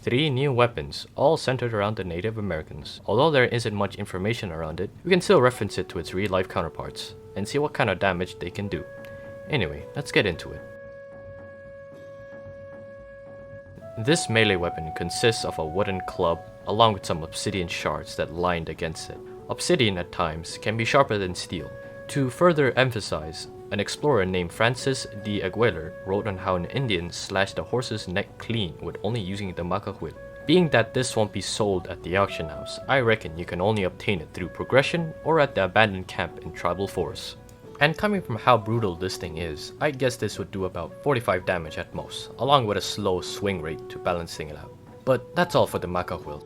3 new weapons, all centered around the Native Americans. Although there isn't much information around it, we can still reference it to its real-life counterparts, and see what kind of damage they can do. Anyway, let's get into it. This melee weapon consists of a wooden club along with some obsidian shards that lined against it. Obsidian at times can be sharper than steel. To further emphasize, an explorer named Francis de Aguilar wrote on how an Indian slashed a horse's neck clean with only using the macahuil. Being that this won't be sold at the auction house, I reckon you can only obtain it through progression or at the abandoned camp in tribal forests. And coming from how brutal this thing is, I'd guess this would do about 45 damage at most, along with a slow swing rate to balancing it out. But that's all for the macahuil.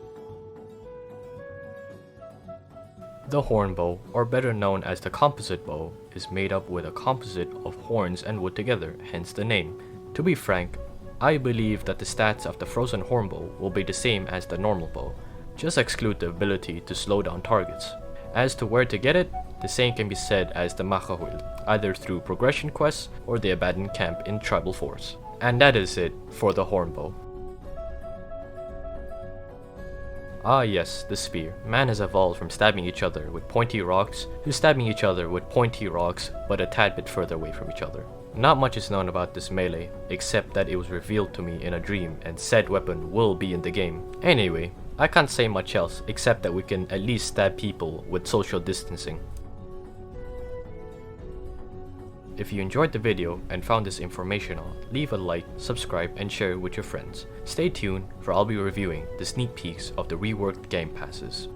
The horn bow, or better known as the composite bow, is made up with a composite of horns and wood together, hence the name. To be frank, I believe that the stats of the frozen horn bow will be the same as the normal bow, just exclude the ability to slow down targets. As to where to get it, the same can be said as the macahuil, either through progression quests or the abandoned camp in tribal forests. And that is it for the horn bow. Ah yes, the spear. Man has evolved from stabbing each other with pointy rocks to stabbing each other with pointy rocks but a tad bit further away from each other. Not much is known about this melee, except that it was revealed to me in a dream and said weapon will be in the game. Anyway, I can't say much else except that we can at least stab people with social distancing. If you enjoyed the video and found this informational, leave a like, subscribe, and share it with your friends. Stay tuned for I'll be reviewing the sneak peeks of the reworked game passes.